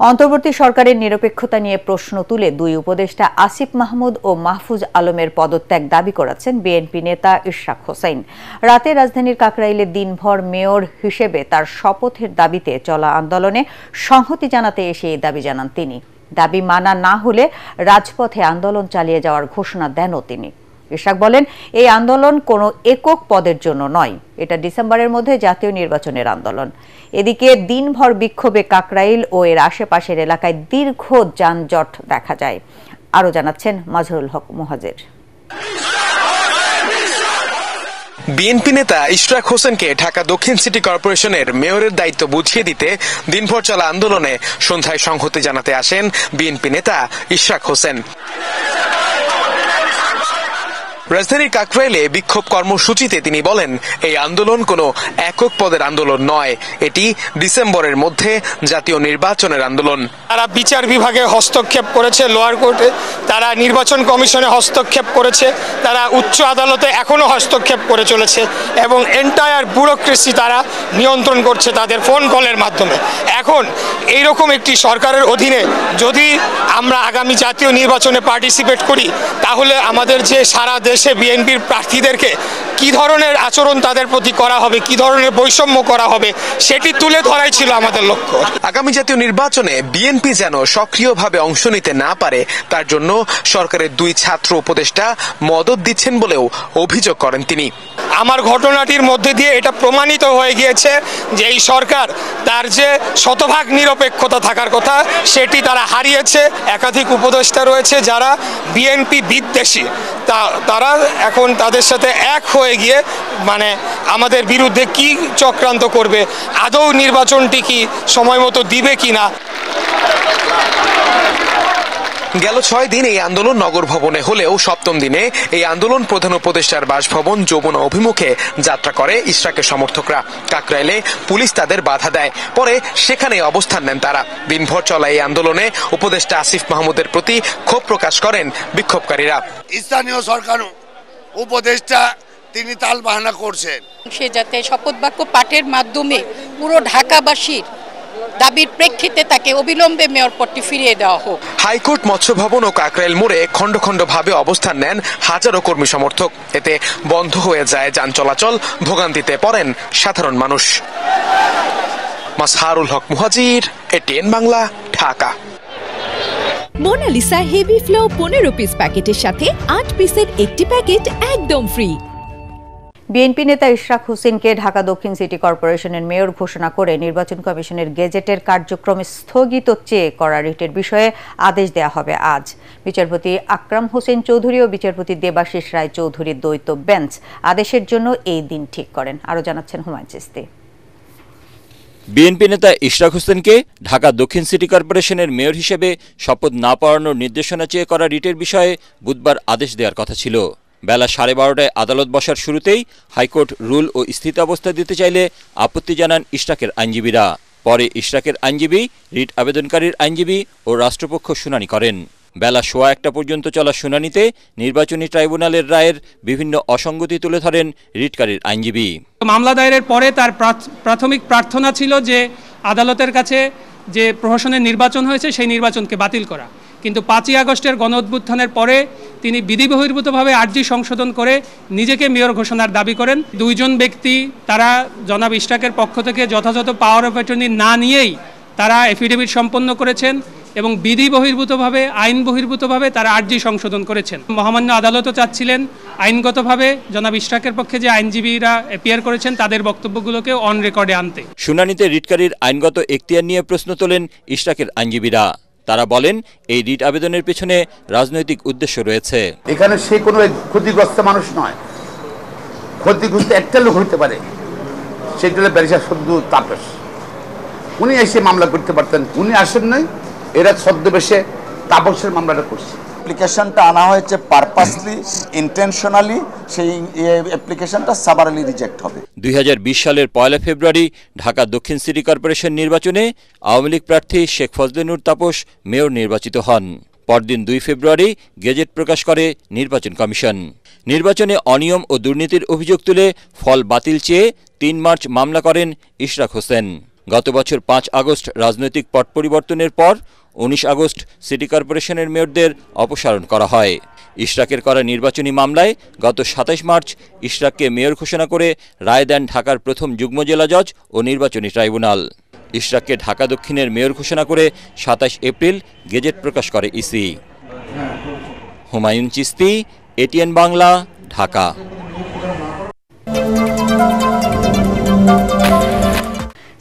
অন্তর্বর্তী সরকারের নিরপেক্ষতা নিয়ে প্রশ্ন তুলে দুই উপদেষ্টা আসিফ মাহমুদ ও মাহফুজ আলমের পদত্যাগ দাবি করেছেন বিএনপি নেতা ইশরাক হোসেন। রাতে রাজধানীর কাকরাইলে দিনভর মেয়র হিসেবে তার শপথের দাবিতে চলা আন্দোলনে সংহতি জানাতে এসে এই দাবি জানান তিনি। দাবি মানা না হলে রাজপথে আন্দোলন চালিয়ে যাওয়ার ঘোষণা দেনও তিনি। ইশরাক বলেন, এই আন্দোলন কোনো একক পদের জন্য নয়, এটা ডিসেম্বরের মধ্যে জাতীয় নির্বাচনের আন্দোলন। এদিকে দিনভর বিক্ষোভে কাকরাইল ও এর আশেপাশের এলাকায় দীর্ঘ যানজট দেখা যায়। আরও জানাচ্ছেন মাজহারুল হক মুহাজির। বিএনপি নেতা ইশরাক হোসেনকে ঢাকা দক্ষিণ সিটি কর্পোরেশনের মেয়রের দায়িত্ব বুঝিয়ে দিতে দিনভর চলা আন্দোলনে সন্ধ্যায় সংহতি জানাতে আসেন বিএনপি নেতা ইশরাক হোসেন। রাজধানীর কাকরাইলে বিক্ষোভ কর্মসূচিতে তিনি বলেন, এই আন্দোলন কোনো একক পদের আন্দোলন নয়, এটি ডিসেম্বরের মধ্যে জাতীয় নির্বাচনের আন্দোলন। তারা বিচার বিভাগে হস্তক্ষেপ করেছে, লোয়ার কোর্টে তারা নির্বাচন কমিশনে হস্তক্ষেপ করেছে, তারা উচ্চ আদালতে এখনো হস্তক্ষেপ করে চলেছে এবং এন্টায়ার ব্যুরোক্রেসি তারা নিয়ন্ত্রণ করছে তাদের ফোন কলের মাধ্যমে। এখন এইরকম একটি সরকারের অধীনে যদি আমরা আগামী জাতীয় নির্বাচনে পার্টিসিপেট করি, তাহলে আমাদের যে সারা দেশে বিএনপির প্রার্থীদেরকে কি ধরনের আচরণ তাদের প্রতি করা হবে, কি ধরনের বৈষম্য করা হবে, সেটি তুলে ধরাই ছিল আমাদের লক্ষ্য। আগামী জাতীয় নির্বাচনে বিএনপি যেন সক্রিয়ভাবে অংশ নিতে না পারে, তার জন্য সরকারের দুই ছাত্র উপদেষ্টা মদদ দিচ্ছেন বলেও অভিযোগ করেন তিনি। আমার ঘটনাটির মধ্যে দিয়ে এটা প্রমাণিত হয়ে গিয়েছে যে এই সরকার তার যে শতভাগ নিরপেক্ষতা থাকার কথা সেটি তারা হারিয়েছে। একাধিক উপদেষ্টা রয়েছে যারা বিএনপি বিদ্বেষী, তারা এখন তাদের সাথে এক হয়ে গিয়ে আমাদের বিরুদ্ধে কি চক্রান্ত করবে, আদৌ নির্বাচনটি কি সময় মতো দিবে কিনা। গেল 6 দিন এই আন্দোলন নগর ভবনে হলেও সপ্তম দিনে এই আন্দোলন প্রধান উপদেষ্টার বাসভবন যমুনা অভিমুখে যাত্রা করে ইশরাকের সমর্থকরা। কাকরাইলে পুলিশ তাদের বাধা দেয়, পরে সেখানে অবস্থান নেন তারা। দিনভর চলা এই আন্দোলনে উপদেষ্টা আসিফ মাহমুদের প্রতি ক্ষোভ প্রকাশ করেন বিক্ষোভকারীরা। স্থানীয় সরকার উপদেষ্টা তিনি তালবাহানা করছেন, সে যাতে শপথ বাক্য পাঠের মাধ্যমে পুরো ঢাকাবাসীর দাবির প্রেক্ষিতে তাকে অবিলম্বে মেয়র পদটি ফিরিয়ে দেওয়া হোক। হাইকোর্ট, মৎস্য ভবন ও কাকরাইল মোড়ে খণ্ড খণ্ড ভাবে অবস্থান নেন হাজারো কর্মী সমর্থক। এতে বন্ধ হয়ে যায় যান চলাচল, ভোগান্তিতে পড়েন সাধারণ মানুষ। Mazharul Haque Muhajir, ATN Bangla, Dhaka. Monalisa heavy flow 15 piece প্যাকেটের সাথে 8 পিসের একটি প্যাকেট একদম ফ্রি। বিএনপি নেতা ইশরাক হোসেনকে ঢাকা দক্ষিণ সিটি কর্পোরেশনের মেয়র ঘোষণা করে নির্বাচন কমিশনের গেজেটের কার্যক্রম স্থগিত চেয়ে করা রিটের বিষয়ে আদেশ দেওয়া হবে আজ। বিচারপতি আকরাম হোসেন চৌধুরী ও বিচারপতি দেবাশিস রায় চৌধুরীর দ্বৈত বেঞ্চ আদেশের জন্য এই দিন ঠিক করেন। আরও জানাচ্ছেন হুমায়ুন চিস্তি। বিএনপি নেতা ইশরাক হোসেনকে ঢাকা দক্ষিণ সিটি কর্পোরেশনের মেয়র হিসেবে শপথ না পড়ানোর নির্দেশনা চেয়ে করা রিটের বিষয়ে বুধবার আদেশ দেওয়ার কথা ছিল। বেলা 12:30টায় আদালত বসার শুরুতেই হাইকোর্ট রুল ও স্থিতাবস্থা দিতে চাইলে আপত্তি জানান ইশরাকের আইনজীবীরা। পরে ইশরাকের আইনজীবী, রিট আবেদনকারীর আইনজীবী ও রাষ্ট্রপক্ষ শুনানি করেন। বেলা 1:15 পর্যন্ত চলা শুনানিতে নির্বাচনী ট্রাইব্যুনালের রায়ের বিভিন্ন অসঙ্গতি তুলে ধরেন রিটকারীর আইনজীবী। মামলা দায়েরের পরে তার প্রাথমিক প্রার্থনা ছিল যে আদালতের কাছে যে প্রহসনের নির্বাচন হয়েছে সেই নির্বাচনকে বাতিল করা, কিন্তু 5ই আগস্টের গণঅভ্যুত্থানের পরে তিনি বিধিবহির্ভূতভাবে আর্জি সংশোধন করে নিজেকে মেয়র ঘোষণার দাবি করেন। দুইজন ব্যক্তি তারা জনাব ইশরাকের পক্ষ থেকে যথাযথ পাওয়ার অফ অ্যাটর্নি না নিয়েই তারা এফিডেভিট সম্পন্ন করেছেন এবং বিধি বহির্ভূতভাবে, আইন বহির্ভূতভাবে তারা আর্জি সংশোধন করেছেন। মহামান্য আদালতও চাচ্ছিলেন আইনগতভাবে জনাব ইশরাকের পক্ষে যে আইনজীবীরা অ্যাপিয়ার করেছেন তাদের বক্তব্যগুলোকে অন রেকর্ডে আনতে। শুনানিতে রিটকারীর আইনগত এখতিয়ার নিয়ে প্রশ্ন তোলেন ইশরাকের আইনজীবীরা। তারা বলেন, এই রিট আবেদনের পেছনে রাজনৈতিক উদ্দেশ্য রয়েছে। এখানে সে কোনো ক্ষতিগ্রস্ত মানুষ নয়, ক্ষতিগ্রস্ত একটা লোক হতে পারে, সেটা হলো ব্যারিস্টার সদ্দু তাপস। উনি এসে মামলা করতে পারতেন, উনি আসেন নাই, এরা ছদ্মবেশে তাপসের মামলাটা করছে। অ্যাপ্লিকেশনটা আনা হয়েছে পারপাসলি, ইন্টেনশনালি, সেই অ্যাপ্লিকেশনটা সাবারালি রিজেক্ট হবে। 2020 সালের 1 ফেব্রুয়ারি ঢাকা দক্ষিণ সিটি কর্পোরেশন নির্বাচনে আওয়ামী লীগ প্রার্থী শেখ ফজলে নূর তাপস মেয়র নির্বাচিত হন। পরদিন 2 ফেব্রুয়ারি গেজেট প্রকাশ করে নির্বাচন কমিশন। নির্বাচনে অনিয়ম ও দুর্নীতির অভিযোগ তুলে ফল বাতিল চেয়ে 3 মার্চ মামলা করেন ইশরাক হোসেন। গত বছর 5 আগস্ট রাজনৈতিক পট পরিবর্তনের পর 19 আগস্ট সিটি কর্পোরেশনের মেয়রদের অপসারণ করা হয়। ইশরাকের করা নির্বাচনী মামলায় গত 27 মার্চ ইশরাককে মেয়র ঘোষণা করে রায় দেন ঢাকার প্রথম যুগ্ম জেলা জজ ও নির্বাচনী ট্রাইব্যুনাল। ইশরাককে ঢাকা দক্ষিণের মেয়র ঘোষণা করে 27 এপ্রিল গেজেট প্রকাশ করে EC. Humayun Chishti, ATN Bangla, Dhaka.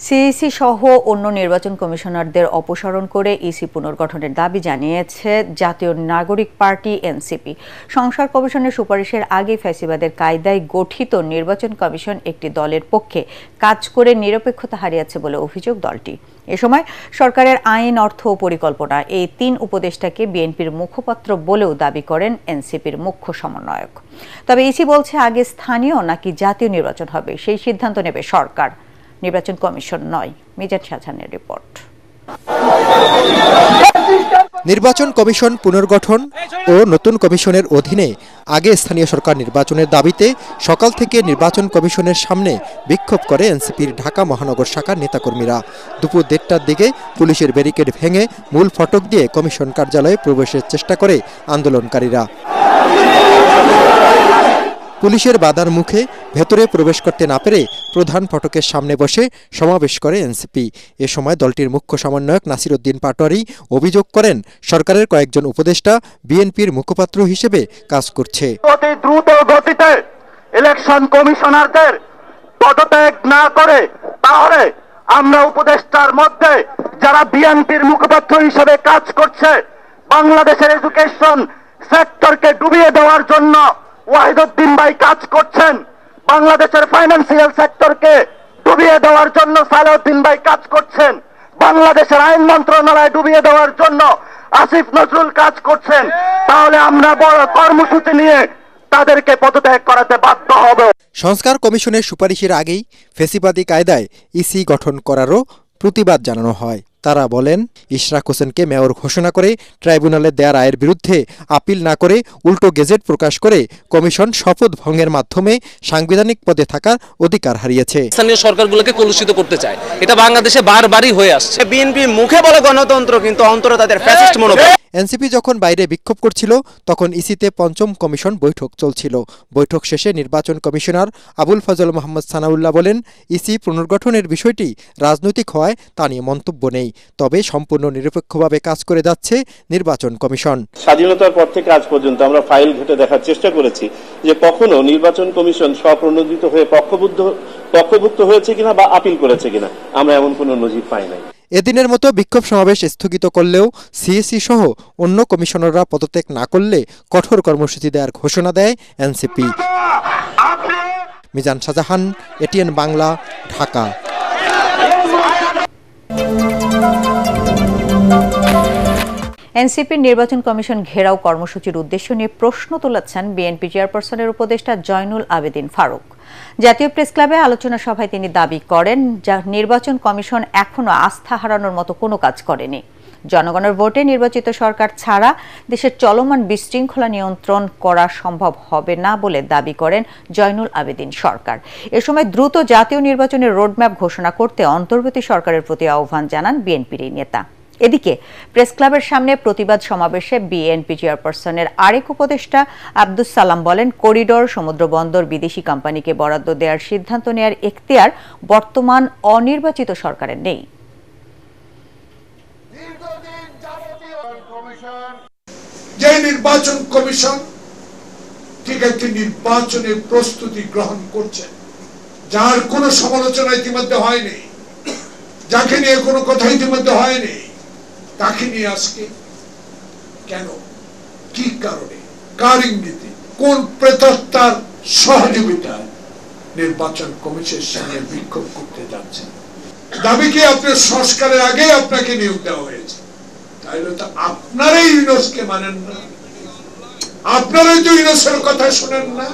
CEC সহ অন্য নির্বাচন কমিশনারদের অপসারণ করে ইসি পুনর্গঠনের দাবি জানিয়েছে জাতীয় নাগরিক পার্টি এনসিপি। সংস্কার কমিশনের সুপারিশের আগে ফ্যাসিবাদের কায়দায় গঠিত নির্বাচন কমিশন একটি দলের পক্ষে কাজ করে নিরপেক্ষতা হারিয়েছে বলে অভিযোগ দলটি। এ সময় সরকারের আইন, অর্থ ও পরিকল্পনা এই 3 উপদেষ্টাকে বিএনপির মুখপাত্র বলেও দাবি করেন এনসিপির মুখ্য সমন্বয়ক। তবে ইসি বলছে আগে স্থানীয় নাকি জাতীয় নির্বাচন হবে সেই সিদ্ধান্ত নেবে সরকার, নির্বাচন কমিশন নয়। মিজান শাহজাহানের রিপোর্ট। নির্বাচন কমিশন পুনর্গঠন ও নতুন কমিশনের অধীনে আগে স্থানীয় সরকার নির্বাচনের দাবিতে সকাল থেকে নির্বাচন কমিশনের সামনে বিক্ষোভ করে এনসিপির ঢাকা মহানগর শাখার নেতাকর্মীরা। দুপুর 1টার দিকে পুলিশের ব্যারিকেড ভেঙে মূল ফটক দিয়ে কমিশন কার্যালয়ে প্রবেশের চেষ্টা করে আন্দোলনকারীরা। পুলিশের বাধার মুখে ভেতরে প্রবেশ করতে না পেরে প্রধান ফটকের সামনে বসে সমাবেশ করে এনসিপি। এ সময় দলটির মুখ্য সমন্বয়ক নাসির উদ্দিন পাটোয়ারি অভিযোগ করেন, সরকারের কয়েকজন উপদেষ্টা বিএনপির মুখপাত্র হিসেবে কাজ করছে। অতি দ্রুত গতিতে ইলেকশন কমিশনারদের পদত্যাগ না করে তাহলে আমরা উপদেষ্টার মধ্যে যারা বিএনপির মুখপাত্র হিসেবে কাজ করছে, বাংলাদেশের এডুকেশন সেক্টরকে ডুবিয়ে দেওয়ার জন্য ওয়াহিদুদ্দিন ভাই কাজ করছেন, বাংলাদেশের ফাইন্যান্সিয়াল সেক্টরকে ডুবিয়ে দেওয়ার জন্য সালাউদ্দিন ভাই কাজ করছেন, বাংলাদেশের আইন মন্ত্রণালয় ডুবিয়ে দেওয়ার জন্য আসিফ নজরুল কাজ করছেন, তাহলে আমরা বড় কর্মসূচি নিয়ে তাদেরকে পদত্যাগ করাতে বাধ্য হব। সংস্কার কমিশনের সুপারিশের আগেই ফ্যাসিবাদী কায়দায় ইসি গঠন করারও প্রতিবাদ জানানো হয়। তারা বলেন, ইশরাক হোসেনকে মেয়র ঘোষণা করে ট্রাইব্যুনালে দেয়া রায়ের বিরুদ্ধে আপিল না করে উল্টো গেজেট প্রকাশ করে কমিশন শপথ ভঙ্গের মাধ্যমে সাংবিধানিক পদে থাকার অধিকার হারিয়েছে। স্থানীয় সরকারগুলোকে কলুষিত করতে চায়, এটা বাংলাদেশে বারবারই হয়ে আসছে। বিএনপি মুখে বলে গণতন্ত্র, কিন্তু অন্তরে তাদের ফ্যাসিস্ট মনোভাব। এনসিপি যখন বাইরে বিক্ষোভ করছিল তখন ইসিতে 5ম কমিশন বৈঠক চলছিল। বৈঠক শেষে নির্বাচন কমিশনার আবুল ফজল মোহাম্মদ সানাউল্লাহ বলেন, ইসি পুনর্গঠনের বিষয়টি রাজনৈতিক হওয়ায় তা নিয়ে মন্তব্য নেই, তবে সম্পূর্ণ নিরপেক্ষভাবে কাজ করে যাচ্ছে নির্বাচন কমিশন। স্বাধীনতার পর থেকে আজ পর্যন্ত আমরা ফাইল ঘেটে দেখার চেষ্টা করেছি যে কখনো নির্বাচন কমিশন স্বপ্রণোদিত হয়ে পক্ষভুক্ত হয়েছে কিনা বা আপিল করেছে কিনা, আমরা এমন কোনো নজির পাই নাই। এদিনের মতো বিক্ষোভ সমাবেশ স্থগিত করলেও সিএসি সহ অন্য কমিশনাররা পদত্যাগ না করলে কঠোর কর্মসূচি দেওয়ার ঘোষণা দেয় এনসিপি। মিজান শাহজাহান, এটিএন বাংলা, ঢাকা। এনসিপির নির্বাচন কমিশন ঘেরাও কর্মসূচির উদ্দেশ্য নিয়ে প্রশ্ন তুলেছেন বিএনপি চেয়ারপারসনের উপদেষ্টা জয়নুল আবেদিন ফারুক। জাতীয় প্রেস ক্লাবে আলোচনা সভায় তিনি দাবি করেন, নির্বাচন কমিশন এখনো আস্থা হারানোর মতো কোনো কাজ করেনি। জনগণের ভোটে নির্বাচিত সরকার ছাড়া দেশের চলমান বিশৃঙ্খলা নিয়ন্ত্রণ করা সম্ভব হবে না বলে দাবি করেন জয়নুল আবেদিন সরকার। এ সময় দ্রুত জাতীয় নির্বাচনের রোডম্যাপ ঘোষণা করতে অন্তর্বর্তী সরকারের প্রতি আহ্বান জানান বিএনপির এই নেতা। এদিকে প্রেস ক্লাবের সামনে প্রতিবাদ সমাবেশে বিএনপি চেয়ারপারসনের আরেক উপদেষ্টা আব্দুস সালাম বলেন, করিডোর, সমুদ্র বন্দর বিদেশি কোম্পানিকে বরাদ্দ দেওয়ার সিদ্ধান্ত নেওয়ার এখতিয়ার বর্তমান অনির্বাচিত সরকারের নেই। যে নির্বাচন কমিশন ঠিক একটি নির্বাচনের প্রস্তুতি গ্রহণ করছে, যার কোনো সমালোচনা ইতিমধ্যে হয়নি, যাকে নিয়ে কোনো কথা ইতিমধ্যে হয়নি, তাকে নিয়ে আজকে কেন, কি কারণে, কার ইঙ্গিতে, কোন প্রেতাত্মার সহযোগিতায় নির্বাচন কমিশনের সামনে বিক্ষোভ করতে যাচ্ছে? দাবি কি আপনার সংস্কারের আগে আপনাকে নিয়োগ দেওয়া হয়েছে? তাইলে তো আপনারাই ইউনুসকে মানেন না, আপনারাই তো ইউনুসের কথা শোনেন না।